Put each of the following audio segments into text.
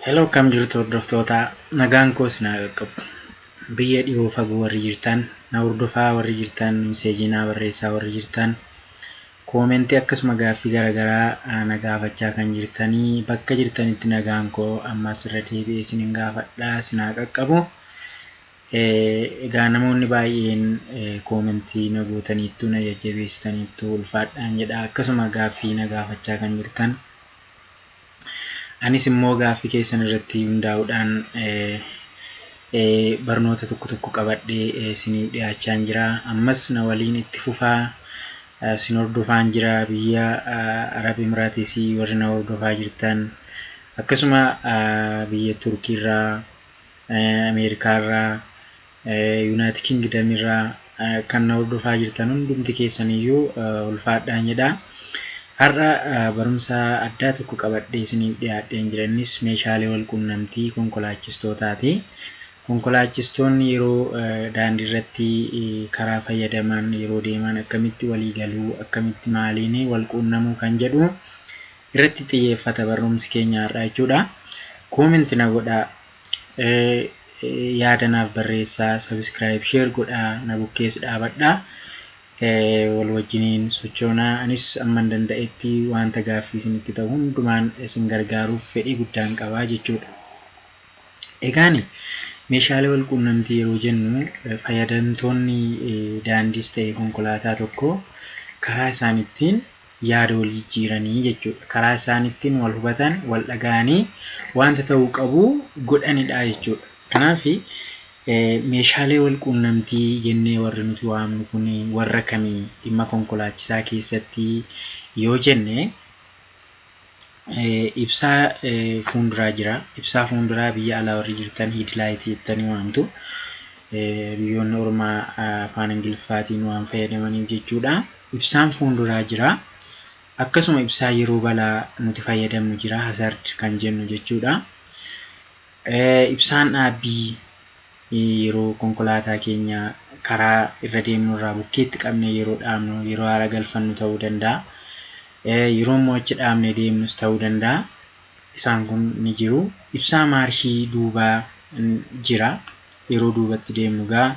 Hello, kam jirtu hordoftoota nagaan koos na qaqqabu. Biyya dhiyoo fagoo warri jirtan, na hordofaa warri jirtan, miseejii naa barreessaa warri jirtan, koomentii akkasuma gaaffii garaagaraa na gaafachaa kan jirtanii bakka jirtanitti nagaan koo ammas irra deebi'ee isinin gaafadhaa isin haa qaqqabu. Egaa namoonni baay'een koomentii na gootaniittu na jajjabeessitaniittu ulfaadhaan jedha. Akkasuma gaaffii na gaafachaa kan jirtan. Anis immoo gaaffii keessan irratti hundaa'uudhaan barnoota tokko qabadhee isiniif dhiyaachaa jira. Ammas na waliin itti fufaa isin hordofaan jira. Biyya Arab Emiraatiis warri na hordofaa jirtan akkasuma biyya Turkiirraa, Ameerikaarraa, Yuunaayitid Kingdamiirraa kan na hordofaa jirtan hundumti keessaniyyuu ulfaadhaan jedha. Har'a barumsa addaa tokko qabadhee isiniif dhiyaadheen jiranis meeshaalee wal quunnamtii konkolaachistootaati. Konkolaachistoonni yeroo daandii irratti karaa fayyadaman yeroo deeman akkamitti walii galuu akkamitti maaliin wal quunnamuu kan jedhu irratti xiyyeeffata barumsi keenya har'a jechuudha. Koomentii na godhaa, yaada naaf barreessaa, sabiskiraayib, sheer godhaa, na bukkees dhaabadhaa. Wal wajjiniin sochoonaa anis amman danda'etti wanta gaaffii isinitti ta'u hundumaan isin gargaaruuf fedhii guddaan qabaa jechuudha. Egaan meeshaalee wal quunnamtii yeroo jennu fayyadamtoonni daandiis ta'e konkolaataa tokko karaa isaan ittiin yaada wal jijjiiranii jechuudha. Karaa isaan ittiin wal hubatan, wal dhaga'anii wanta ta'uu qabu godhanidha jechuudha. Kanaaf meeshaalee wal quunnamtii jennee warri nuti waamnu kun warra kamii dhimma konkolaachisaa keessatti yoo jenne ibsaa fuulduraa jira. Ibsaa fuulduraa biyya alaa warri jirtan headlaayitii jettanii waamtu. Biyyoonni ormaa afaan Ingiliffaatiin waan fayyadamaniif jechuudha. Ibsaan fuulduraa jira. Akkasuma ibsaa yeroo balaa nuti fayyadamnu jira, hazard kan jennu jechuudha. Ibsaan dhaabbii yeroo konkolaataa keenya karaa irra deemnu irraa bukkeetti qabne yeroo dhaabnu yeroo haara galfannu ta'uu danda'a. Yeroo immoo achi dhaabne deemnus ta'uu danda'a. Isaan kun ni jiru. Ibsaa maarshii duubaa jira. Yeroo duubatti deemnu gaa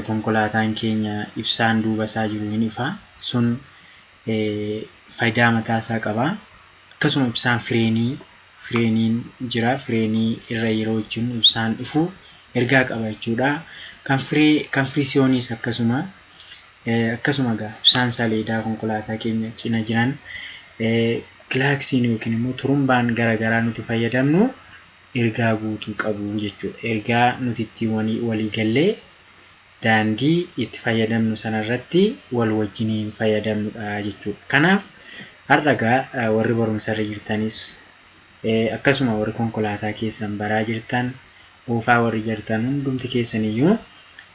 konkolaataan keenya ibsaan duuba isaa jiru hin ifa. Sun faayidaa mataa isaa qaba. Akkasuma ibsaan fireeniin jira. Fireenii irra yeroo jennu ibsaan ifu ergaa qaba jechuudha. Kan firiisiyooniis akkasuma gaa ibsaan saleedaa konkolaataa keenya cina jiran kilaaksiin yookiin immoo turumbaan garaagaraa nuti fayyadamnu ergaa guutuu qabu jechuudha. Ergaa nuti ittiin walii gallee daandii itti fayyadamnu sanarratti wal wajjiniin fayyadamnudha jechuudha. Kanaaf har'a gaa warri barumsa irra jirtanis akkasuma warri konkolaataa keessan baraa jirtan oofaa warri jirtan hundumti keessaniyyuu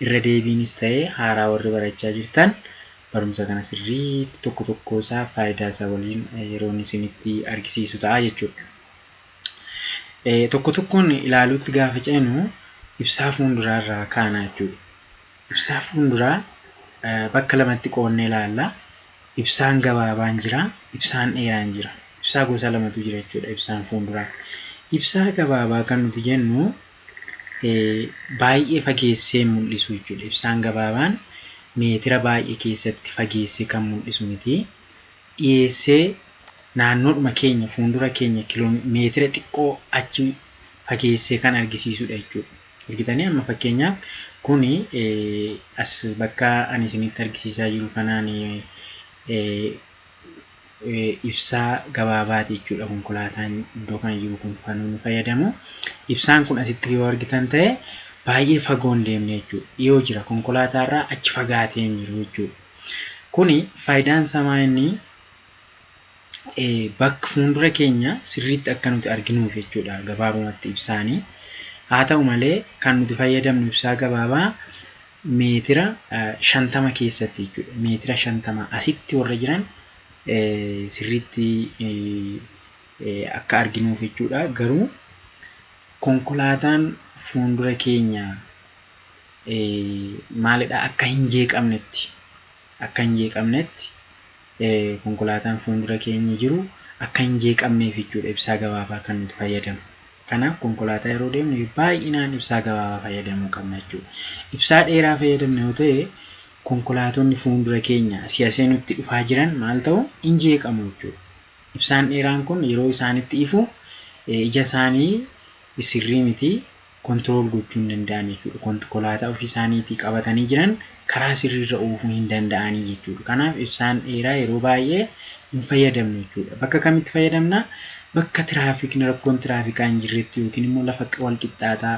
irra deebiinis ta'ee haaraa warri barachaa jirtan barumsa kana sirriitti tokko isaa faayidaa isaa waliin yeroon isinitti argisiisu ta'a jechuudha. Tokkoon ilaaluutti gaafa ceenu ibsaa fuulduraa irraa kaana jechuudha. Ibsaa fuulduraa bakka lamatti qoonnee ilaalla. Ibsaan gabaabaan jira, ibsaan dheeraan jira. Ibsaa gosa lamatu jira jechuudha ibsaan fuulduraa. Ibsaa gabaabaa kan nuti jennu baay'ee fageessee mul'isu jechuudha. Ibsaan gabaabaan meetira baay'ee keessatti fageessee kan mul'isu miti. Dhiyeessee naannoodhuma keenya fuuldura keenya meetira xiqqoo achi fageessee kan argisiisudha jechuudha. Argitanii amma fakkeenyaaf kuni as bakka ani isinitti argisiisaa jiru kanaan ibsaa gabaabaati jechuudha. Konkolaataan iddoo kana jiru kun nu fayyadamu. Ibsaan kun asitti yoo argitan ta'e baay'ee fagoo hin deemne jechuudha. Dhiyoo jira konkolaataarraa achi fagaatee hin jiru jechuudha. Kuni faayidaan isaa inni bakka fuuldura keenya sirriitti akka nuti arginuuf jechuudha gabaabumatti ibsaanii. Haa ta'u malee kan nuti fayyadamnu ibsaa gabaabaa meetira 50 keessatti jechuudha. Meetira 50 asitti warra jiran sirriitti akka arginuuf jechuudha. Garuu konkolaataan fuuldura keenya maalidha akka hin jeeqamnetti konkolaataan fuuldura keenya jiru akka hin jeeqamneef jechuudha ibsaa gabaabaa kan nuti fayyadamu. Kanaaf konkolaataa yeroo deemnu baay'inaan ibsaa gabaabaa fayyadamuu qabna jechuudha. Ibsaa dheeraa fayyadamne yoo ta'e konkolaatonni fuuldura keenya si'asee nutti dhufaa jiran maal ta'u hin jeeqamu jechuudha. Ibsaan dheeraan kun yeroo isaanitti ifu ija isaanii sirrii miti kontirool gochuu hin danda'an jechuudha. Konkolaataa ofii isaaniitii qabatanii jiran karaa sirriirra oofuu hin danda'anii jechuudha. Kanaaf ibsaan dheeraa yeroo baay'ee hin fayyadamnu jechuudha. Bakka kamitti fayyadamna? Bakka tiraafikni rakkoon tiraafikaa hin jirretti yookiin immoo lafa wal qixxaataa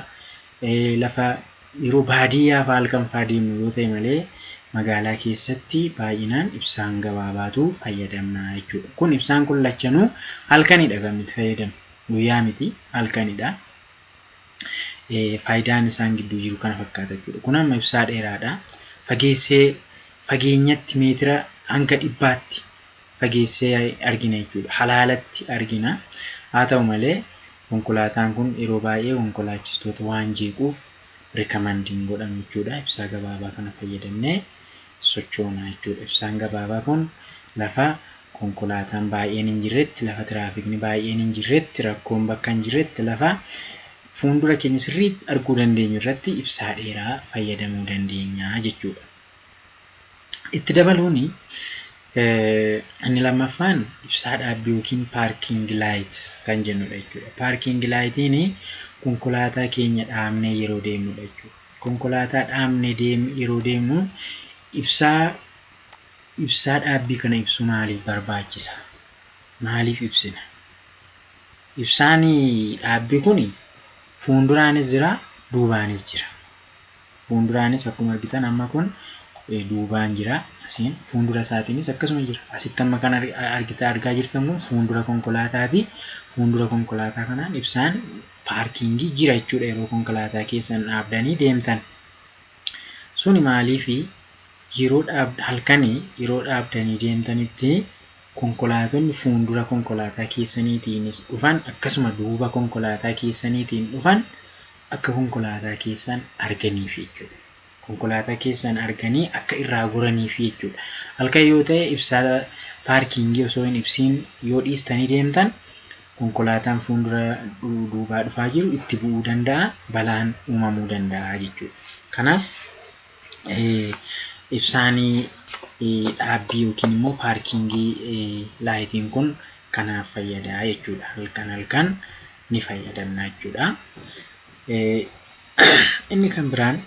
lafa yeroo baadiyyaa fa'aa halkan fa'aa deemnu yoo ta'e malee magaalaa keessatti baay'inaan ibsaan gabaabaatu fayyadamna jechuudha. Kun ibsaan kun lachanuu halkanidha kan nuti fayyadamnu. Guyyaa miti halkanidha. Faayidaan isaan gidduu jiru kana fakkaata jechuudha. Kun amma ibsaa dheeraadha. Fageenyatti meetira hanga 100tti fageessee argina jechuudha. Halaalatti argina. Haa ta'u malee konkolaataan kun yeroo baay'ee konkolaachistoota waan jeequuf rikamaandiin godhamu jechuudha. Ibsaa gabaabaa kana fayyadamnee sochoona jechuudha. Ibsaan gabaabaa kun lafa konkolaataan baay'een hin jirretti, lafa tiraafikni baay'een hin jirretti, rakkoon bakka hin jirretti, lafa fuuldura keenya sirriitti arguu dandeenyu irratti ibsaa dheeraa fayyadamuu dandeenya jechuudha. Itti dabaluun inni lammaffaan ibsaa dhaabbii yookiin paarking laayit kan jennudha jechuudha. Paarking laayitiin konkolaataa keenya dhaabnee yeroo deemnudha jechuudha. Konkolaataa dhaabnee yeroo deemnu ibsaa dhaabbii kana ibsu maaliif barbaachisa? Maaliif ibsina? Ibsaan dhaabbii kun fuulduraanis jira, duubaanis jira. Fuulduraanis akkuma argitan amma kun duubaan jira. Asiin fuuldura isaatiinis akkasuma jira. Asitti amma kan argaa jirtan kun fuuldura konkolaataati. Fuuldura konkolaataa kanaan ibsaan paarkingii jira jechuudha yeroo konkolaataa keessan dhaabdanii deemtan. Suni maaliifi halkanii yeroo dhaabdanii deemtanitti konkolaatonni fuuldura konkolaataa keessaniitiinis dhufan akkasuma duuba konkolaataa keessaniitiin dhufan akka konkolaataa keessan arganiif jechuudha. Konkolaataa keessan arganii akka irraa goraniif jechuudha. Halkan yoo ta'e ibsaa paarkingii osoo hin ibsiin yoo dhiistanii deemtan konkolaataan fuuldura duubaa dhufaa jiru itti bu'uu danda'a, balaan uumamuu danda'a jechuudha. Kanaaf ibsaanii dhaabbii yookiin immoo paarkingii laayitiin kun kanaaf fayyada jechuudha. Halkan ni fayyadamna jechuudha. Inni kan biraan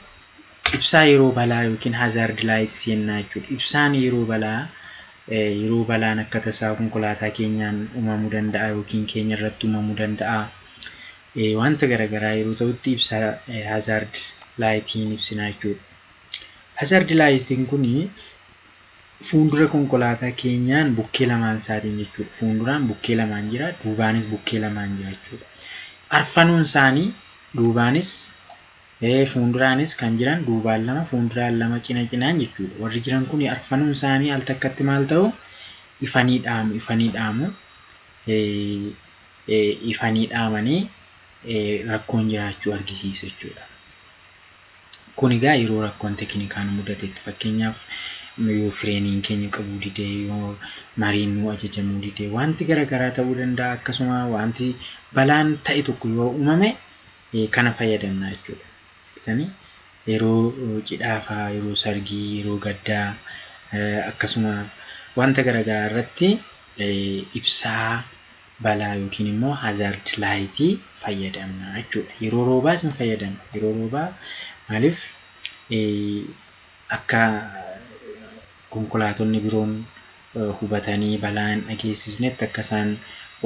ibsaa yeroo balaa yookiin hazard laayits jennaa jechuudha. Ibsaan yeroo balaan akka tasaa konkolaataa keenyaan uumamuu danda'a yookiin keenya irratti uumamuu danda'a. Wanta garaagaraa yeroo ta'utti ibsaa hazard laayitiin ibsina jechuudha. Hazard laayitiin kun fuuldura konkolaataa keenyaan bukkee lamaan isaatiin jechuudha. Fuulduraan bukkee lamaan jira, duubaanis bukkee lamaan jira jechuudha. Arfanuun isaanii duubaanis fuulduraanis kan jiran duubaan lama, fuulduraan lama cinaan jechuudha. Warri jiran kun arfanuun isaanii al takkatti maal ta'u ifanii dhaamu. Ifanii dhaamanii rakkoon jiraachuu argisiisu jechuudha. Kun egaa yeroo rakkoon teeknikaan mudatetti fakkeenyaaf yoo fireeniin keenya qabuu didee, yoo mariin nu ajajamuu didee, wanti garaagaraa ta'uu danda'a. Akkasuma wanti balaan ta'e tokko yoo uumame kana fayyadamna jechuudha. Yeroo cidhaafaa, yeroo sargii, yeroo gaddaa akkasuma wanta garaagaraa irratti ibsaa balaa yookiin immoo hazard laayitii fayyadamna jechuudha. Yeroo roobaas hin fayyadamna. Yeroo roobaa maaliif akka konkolaatonni biroon hubatanii balaan dhageessisnetti akka isaan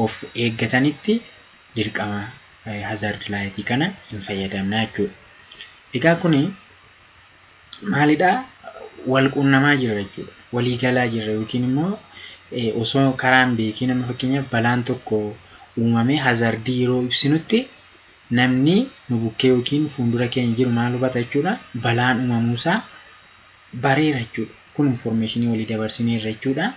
of eeggatanitti dirqama hazard laayitii kana hin fayyadamna jechuudha. Egaa kuni maalidhaa? Wal quunnamaa jira jechuudha. Walii galaa jira yookiin immoo osoo karaan beekii nama fakkeenyaaf balaan tokko uumamee hazardii yeroo ibsinutti namni nu bukkee yookiin fuuldura keenya jiru maal hubata jechuudha? Balaan uumamuusaa bareera jechuudha. Kun informationii walii dabarsineerra jechuudha.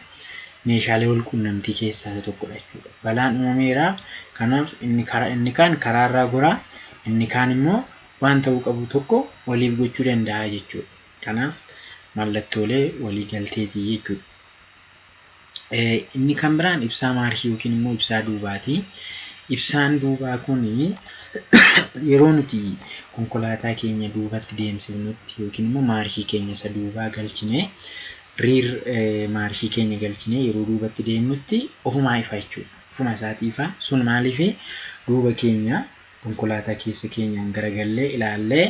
Meeshaalee wal quunnamtii keessaa tokkodha jechuudha. Balaan uumameera. Kanaaf inni kaan karaarraa goraa, inni kaan immoo waan ta'uu qabu tokko waliif gochuu danda'a jechuudha. Kanaaf mallattoolee walii galteetii jechuudha. Inni kan biraan ibsaa maarshii yookiin immoo ibsaa duubaati. Ibsaan duubaa kuni yeroo nuti konkolaataa keenya duubatti deemsifnutti yookiin immoo maarshii keenya isa duubaa galchinee maarshii keenya galchinee yeroo duubatti deemnutti ofumaa ifa jechuudha. Ofuma isaatii ifa. Sun maaliif duuba keenya konkolaataa keessa keenyaan garagallee ilaallee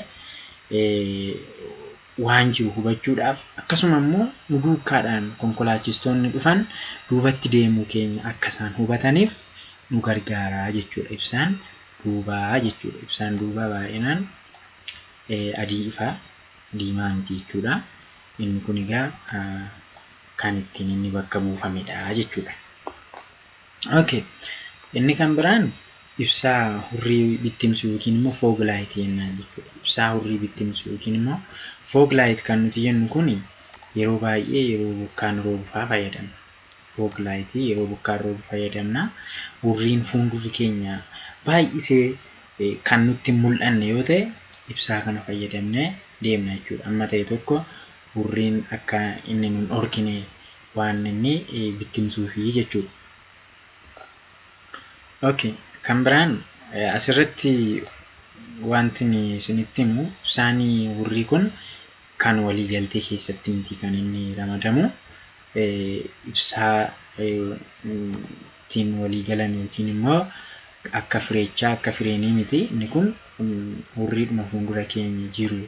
waan jiru hubachuudhaaf akkasuma immoo nu duukaadhaan konkolaachistoonni dhufan duubatti deemuu keenya akka isaan hubataniif nu gargaara jechuudha. Ibsaan duubaa jechuudha. Ibsaan duubaa baay'inaan adii ifa, diimaa miti jechuudha. Inni kun egaa kan ittiin inni bakka buufamedha jechuudha. Okay. Inni kan biraan ibsaa hurrii bittimsu yookiin immoo fog light jennaan jechuudha. Ibsaa hurrii bittimsu yookiin immoo fog light kan nuti jennu kun yeroo baay'ee yeroo bokkaan roobu fayyadamna. Fog light yeroo bokkaan roobu fayyadamna. Hurriin fuuldurri keenya baay'isee kan nutti mul'anne yoo ta'e ibsaa kana fayyadamnee deemna jechuudha. Amma ta'e tokko hurriin akka inni nun dhorkine waan inni bittimsuufi jechuudha. Okay. Kan biraan asirratti wanti isinitti himu ibsaan hurrii kun kan waliigaltee keessatti miti kan inni ramadamu. Ibsaa ittiin waliigalan yookiin immoo akka fireechaa akka fireenii miti. Inni kun hurriidhuma fuuldura keenya jiru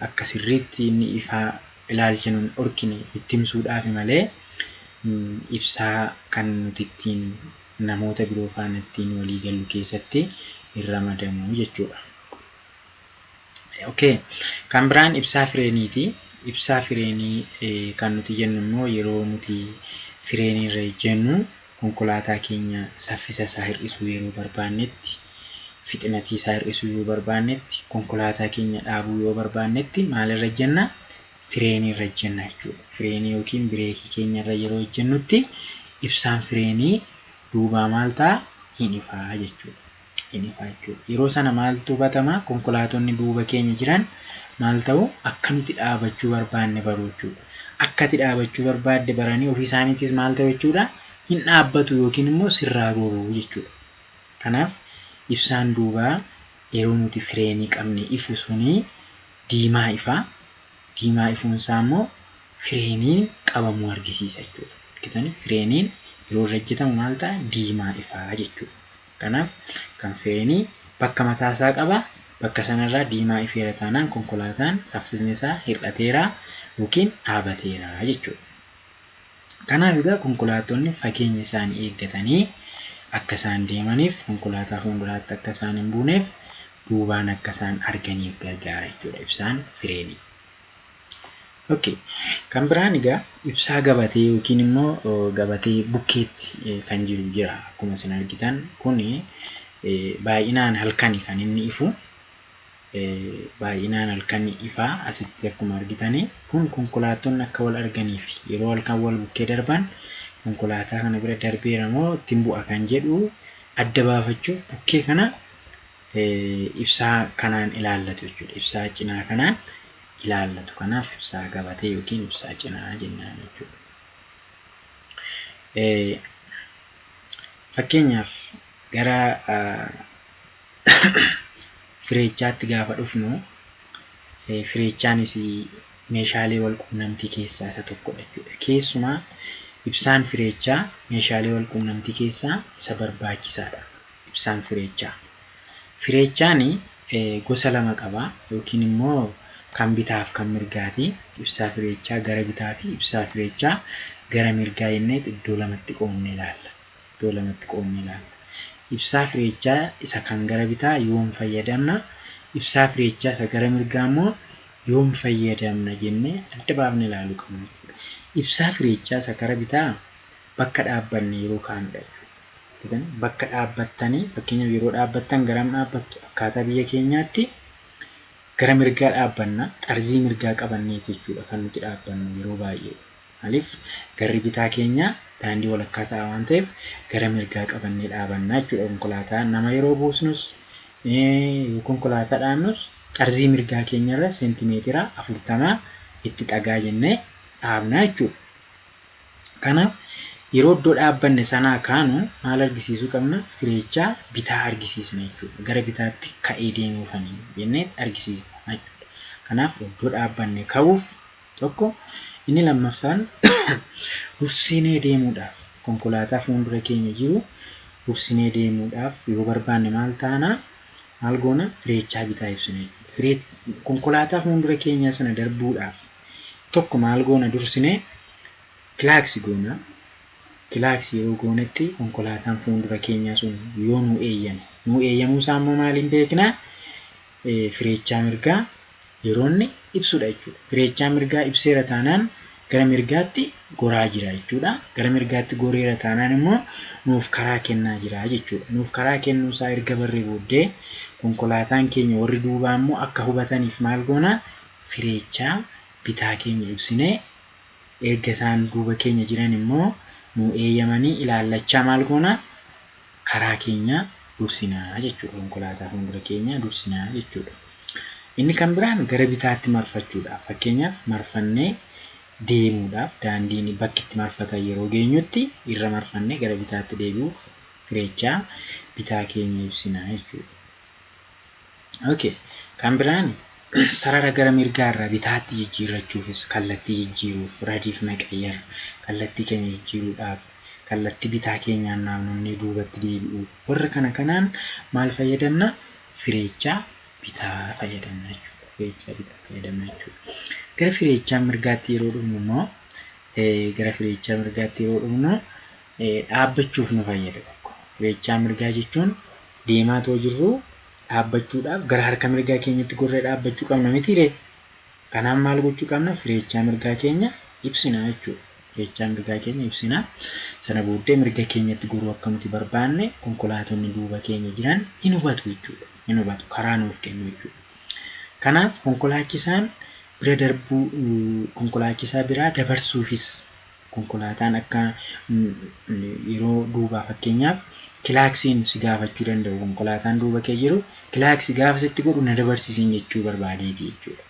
akka sirriitti inni ifaa ilaalcha nun dhorkine bittimsuudhaaf malee ibsaa kan nuti ittiin namoota biroo faana ittiin walii gallu keessatti hin ramadamu jechuudha. Okay. Kan biraan ibsaa fireeniiti. Ibsaa fireenii kan nuti jennu immoo yeroo nuti fireenii irra jennu konkolaataa keenya saffisa isaa hir'isuu yeroo barbaannetti, fixinatii isaa hir'isuu yoo barbaannetti, konkolaataa keenya dhaabuu yoo barbaannetti maalirra jenna? Fireenii irra jenna jechuudha. Fireenii yookiin bireekii keenya irra yeroo jennutti ibsaan fireenii duubaa maal ta'a? Hin ifaa jechuudha. Hin ifaa jechuudha. Yeroo sana maaltu hubatama? Konkolaatonni duuba keenya jiran maal ta'u? Akka nuti dhaabachuu barbaanne baru jechuudha. Akka ati dhaabachuu barbaadde baranii ofii isaaniitis maal ta'u jechuudha? Hin dhaabbatu yookiin immoo sirraa goru jechuudha. Kanaaf ibsaan duubaa yeroo nuti fireenii qabne ifu suni diimaa ifaa. Diimaa ifuun isaa immoo fireeniin qabamuu argisiisa jechuudha. Argitanii fireeniin yeroo irra hojjetamu maal ta'a? Diimaa ifaa jechuudha. Kanaaf kan fireenii bakka mataa isaa qaba. Bakka sanarraa diimaa ifeera taanaan konkolaataan saffisni isaa hir'ateera yookiin dhaabateera jechuudha. Kanaaf egaa konkolaattonni fageenya isaanii eeggatanii akka isaan deemaniif konkolaataa fuulduraatti akka isaan hin buuneef duubaan akka isaan arganiif gargaara jechuudha ibsaan fireenii. Okay. Kan biraan egaa ibsaa gabatee yookiin immoo gabatee bukkeetti kan jiru jira. Akkuma isin argitan kun baay'inaan halkani kan inni ifu. Baay'inaan halkan ifaa asitti akkuma argitanii kun konkolaattonni akka wal arganiif yeroo halkan wal bukkee darban konkolaataa kana bira darbeera moo ittiin bu'a kan jedhu adda baafachuuf bukkee kana ibsaa kanaan ilaallatu jechuudha. Ibsaa cinaa kanaan ilaallatu. Kanaaf ibsaa gabatee yookiin ibsaa cinaa jennaan jechuudha. Fakkeenyaaf gara fireechaatti gaafa dhufnu fireechaanis meeshaalee wal quunnamtii keessaa isa tokkodha jechuudha. Keessumaa ibsaan fireechaa meeshaalee wal quunnamtii keessaa isa barbaachisaadha. Ibsaan fireechaa. Fireechaan gosa lama qaba yookiin immoo kan bitaaf kan mirgaati. Ibsaa fireechaa gara bitaa fi ibsaa fireechaa gara mirgaa jennee iddoo lamatti qoodnee ilaalla. Iddoo lamatti qoodnee ilaalla. Ibsaa fireechaa isa kan gara bitaa yoom fayyadamna? Ibsaa fireechaa isa gara mirgaa immoo yoom fayyadamna jennee adda baafnee ilaaluu qabna jechuudha. Ibsaa fireechaa isa gara bitaa bakka dhaabbanne yeroo kaanudha jechuudha. Bakka dhaabbattanii fakkeenyaaf yeroo dhaabbattan garam dhaabbattu? Akkaataa biyya keenyaatti gara mirgaa dhaabbanna. Xarzii mirgaa qabanneeti jechuudha kan nuti dhaabbannu yeroo baay'ee. Maaliif garri bitaa keenya daandii walakkaa ta'a waan ta'eef gara mirgaa qabannee dhaabanna jechuudha. Konkolaataa nama yeroo buusnus konkolaataa dhaabnus xarzii mirgaa keenyarra seentimeetira 40 itti xagaa jennee dhaabna jechuudha. Kanaaf yeroo iddoo dhaabbanne sanaa kaanu maal argisiisuu qabna? Fireechaa bitaa argisiisna jechuudha. Gara bitaatti ka'ee deemuufanii jennee argisiisna jechuudha. Kanaaf iddoo dhaabbanne ka'uuf tokko, inni lammaffaan dursinee deemuudhaaf konkolaataa fuuldura keenya jiru dursinee deemuudhaaf yoo barbaanne maal taana? Maal goona? Fireechaa bitaa ibsina. Konkolaataa fuuldura keenya sana darbuudhaaf tokko maal goona? Dursinee kilaaksii goona. Kilaaksii yeroo goonetti konkolaataan fuuldura keenyaa sun yoo nu eeyyamuu isaa immoo maaliin beeknaa? Fireechaa mirgaa yeroo inni ibsudha jechuudha. Fireechaa mirgaa ibseera taanaan gara mirgaatti goraa jira jechuudha. Gara mirgaatti goreera taanaan immoo nuuf karaa kennaa jira jechuudha. Nuuf karaa kennuu isaa erga barree booddee konkolaataan keenya warri duubaa immoo akka hubataniif maal goona? Fireechaa bitaa keenya ibsinee erga isaan duuba keenya jiran immoo nu eeyyamanii ilaallachaa maal goona? Karaa keenya dursinaa jechuudha. Konkolaataa fuuldura keenya dursinaa jechuudha. Inni kan biraan gara bitaatti marfachuudhaaf, fakkeenyaaf marfannee deemuudhaaf daandiin bakki itti marfatan yeroo geenyutti irra marfannee gara bitaatti deebi'uuf fireechaa bitaa keenya ibsinaa jechuudha. Okay. Kan biraan sarara gara mirgaa irraa bitaatti jijjiirrachuufis kallattii jijjiiruuf radiif maqayyar kallattii keenya jijjiiruudhaaf kallattii bitaa keenyaan naannonnee duubatti deebi'uuf warra kanaan maal fayyadamna? Fireechaa bitaa fayyadamna jechuudha. Fireechaa bitaa fayyadamna jechuudha. Gara fireechaa mirgaatti yeroo dhufnu immoo dhaabbachuuf nu fayyada tokko. Fireechaa mirgaa jechuun deemaa too jirru dhaabbachuudhaaf gara harka mirgaa keenyatti gorree dhaabbachuu qabna mitiiree. Kanaaf maal gochuu qabna? Fireechaa mirgaa keenya ibsina jechuudha. Fireechaa mirgaa keenya ibsina. Sana booddee mirga keenyatti goruu akka nuti barbaanne konkolaatonni duuba keenya jiran hin hubatu jechuudha. Hin hubatu, karaa nuuf kennu jechuudha. Kanaaf konkolaachisaan bira darbuu konkolaachisaa biraa dabarsuufis konkolaataan akka yeroo duubaa fakkeenyaaf kilaaksiin si gaafachuu danda'u. Konkolaataan duuba kee jiru kilaaksii gaafa sitti godhu na dabarsiisin jechuu barbaadeeti jechuudha.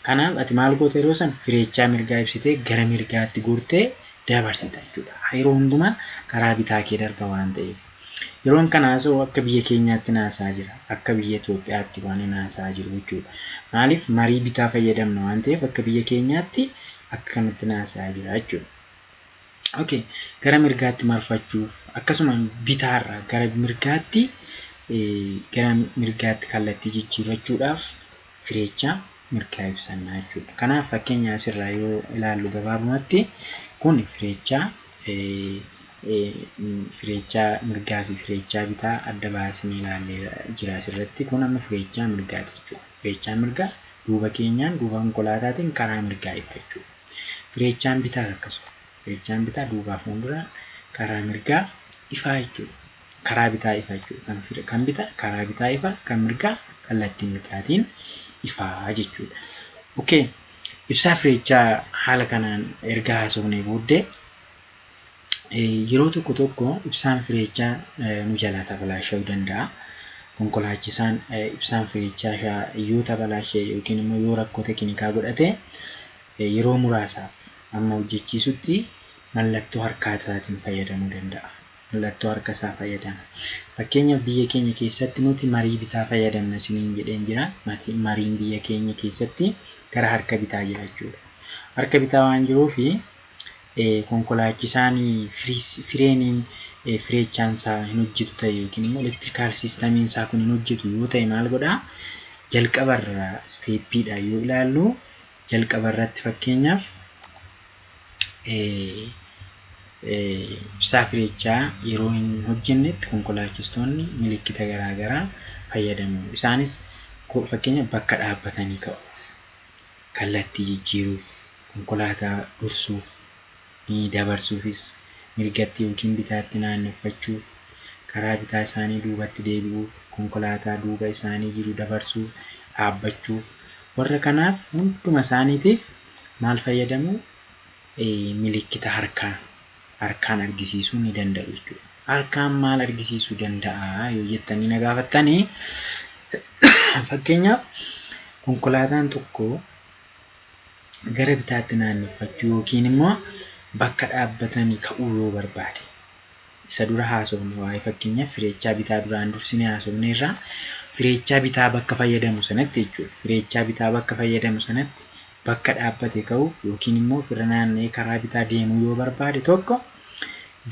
Kanaaf ati maal goota yeroo san? Fireechaa mirgaa ibsitee gara mirgaatti gortee dabarsita jechuudha. Yeroo hundumaa karaa bitaa kee darba waan ta'eef. Yeroon kanaas akka biyya keenyaatti naasaa jira. Akka biyya Itoophiyaatti waan naasaa jiru jechuudha. Maaliif? Marii bitaa fayyadamna waan ta'eef akka biyya keenyaatti akka kanatti naasaa jira jechuudha. Okay. Gara mirgaatti marfachuuf akkasuma bitaarraa gara mirgaatti kallattii jijjiirrachuudhaaf fireechaa mirgaa ibsannaa jechuudha. Kanaaf fakkeenya asirraa yoo ilaallu gabaabumatti kun fireechaa mirgaa fi fireechaa bitaa adda baasnee ilaallee jira asirratti. Kun amma fireechaa mirgaati jechuudha. Fireechaan mirgaa duuba keenyaan duuba konkolaataatiin karaa mirgaa ifa jechuudha. Fireechaan bitaa akkasuma. Fireechaan bitaa duubaa fuuldura karaa mirgaa ifa jechuudha. Karaa bitaa ifa jechuudha. Kan bitaa karaa bitaa ifa, kan mirgaa kallattii mirgaatiin ifaa jechuudha. Okay. Ibsaa fireechaa haala kanaan erga haasofnee booddee yeroo tokko ibsaan fireechaa nu jalaa tabalaasha'uu danda'a. Konkolaachisaan ibsaan fireechaa yoo tabalaashee yookiin immoo yoo rakkoo teeknikaa godhate yeroo muraasaaf amma hojjechiisutti mallattoo harkaa isaatiin fayyadamuu danda'a. Mallattoo harka isaa fayyadama. Fakkeenyaaf biyya keenya keessatti nuti marii bitaa fayyadamna isiniin jedheen jira. Mariin biyya keenya keessatti gara harka bitaa jira jechuudha. Harka bitaa waan jiruufi konkolaachisaan fireeniin fireechaan isaa hin hojjetu ta'e yookiin immoo elektirikaal siistamiin isaa kun hin hojjetu yoo ta'e maal godhaa? Jalqabarraa isteeppiidha yoo ilaallu jalqabarratti fakkeenyaaf ibsaa fireechaa yeroo hin hojjennetti konkolaachistoonni milikkita garaagaraa fayyadamu. Isaanis fakkeenyaaf bakka dhaabbatanii ka'uuf, kallattii jijjiiruuf, konkolaataa dursuuf, dabarsuufis, mirgatti yookiin bitaatti naanneffachuuf, karaa bitaa isaanii duubatti deebi'uuf, konkolaataa duuba isaanii jiru dabarsuuf, dhaabbachuuf, warra kanaaf hunduma isaaniitiif maal fayyadamu? Milikkita harkaan argisiisuu ni danda'u jechuudha. Harkaan maal argisiisuu danda'a yoo jettanii na gaafattanii fakkeenyaaf konkolaataan tokko gara bitaatti naanneffachuu yookiin immoo bakka dhaabbatanii ka'uu yoo barbaade isa dura haasofne waa'ee fakkeenyaaf fireechaa bitaa duraan dursinee haasofne irraa fireechaa bitaa bakka fayyadamu sanatti jechuudha. Fireechaa bitaa bakka fayyadamu sanatti bakka dhaabbate ka'uuf yookiin immoo fira naanna'ee karaa bitaa deemuu yoo barbaade tokko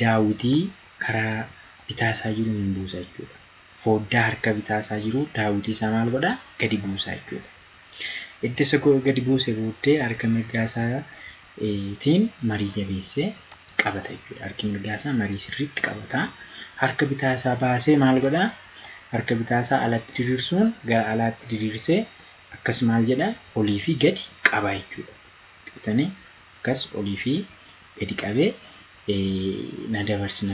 daawwitii karaa bitaa isaa jiru hin buusa jechuudha. Foddaa harka bitaa isaa jiru daawwitii isaa maal godhaa gadi buusa jechuudha. Edda isa gadi buuse booddee harka mirgaa isaatiin marii jabeessee qabata jechuudha. Harki mirgaa isaa marii sirriitti qabata. Harka bitaa isaa baasee maal godhaa? Harka bitaa isaa alatti diriirsuun gara alaatti diriirsee akkas maal jedhaa? Olii fi gadi qaba jechuudha. Bitanii akkas olii fi gadi qabee na dabarsi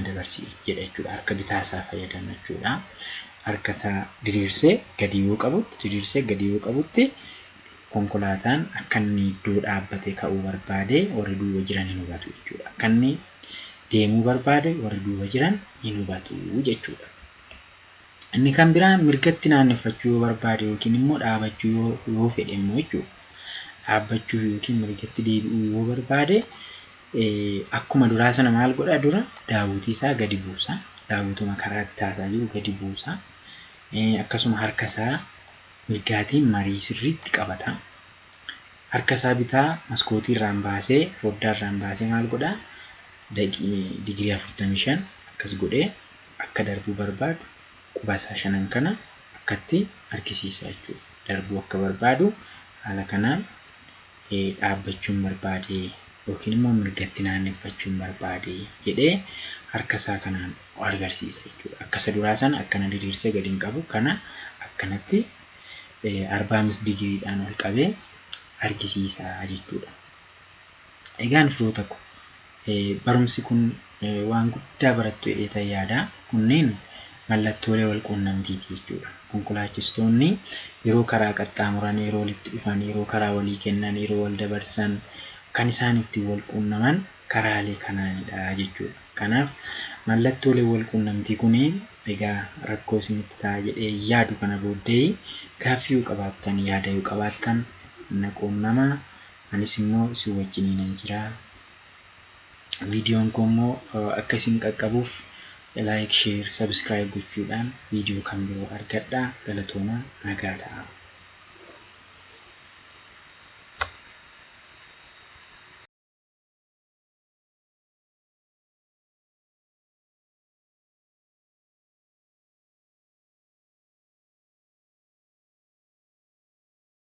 jedha jechuudha. Harka bitaa isaa fayyadama jechuudha. Harka isaa diriirsee gadi yoo qabutti konkolaataan akka inni iddoo dhaabbatee ka'uu barbaade warri duuba jiran hin hubatu jechuudha. Akka inni deemuu barbaade warri duuba jiran hin hubatu jechuudha. Inni kan biraa mirgatti naanneffachuu yoo barbaade yookiin immoo dhaabachuu yoo fedhe immoo jechuudha. Dhaabbachuu yookiin mirgatti deebi'uu yoo barbaade akkuma duraa sana maal godha dura daawwitii isaa gadi buusa. Daawwituma karaa bitaasaa jiru gadi buusa. Akkasuma harka isaa mirgaatiin marii sirriitti qabata. Harka isaa bitaa maskootii irraan baasee foddaa irraan baasee maal godhaa? Digirii 45 akkas godhee akka darbuu barbaadu quba isaa shanan kana akkatti harkisiisa jechuudha. Darbuu akka barbaadu haala kanaan dhaabbachuun barbaade yookiin immoo mirgatti naanneffachuun barbaade jedhee harka isaa kanaan agarsiisa jechuudha. Akka isa duraa sana akkana diriirsee gadi hin qabu kana akkanatti 45 digiriidhaan ol qabee argisiisa jechuudha. Egaan firoota koo barumsi kun waan guddaa barattu jedhee yaada. Kunneen mallattoolee wal quunnamtiiti jechuudha. Konkolaachistoonni yeroo karaa qaxxaamuran, yeroo walitti dhufan, yeroo karaa walii kennan, yeroo wal dabarsan kan isaan ittiin wal quunnaman karaalee kanaanidha jechuudha. Kanaaf mallattoolee wal quunnamtii kunniin egaa rakkoo isinitti ta'a jedhee yaadu kana booddee gaaffii yoo qabaattan yaada yoo qabaattan na quunnamaa. Anis immoo isin wajjin nan jira. Viidiyoon kun immoo akka isin qaqqabuuf like, share, subscribe gochuudhaan viidiyoo kan biroo argadhaa. Galatoomaa nagaa ta'a.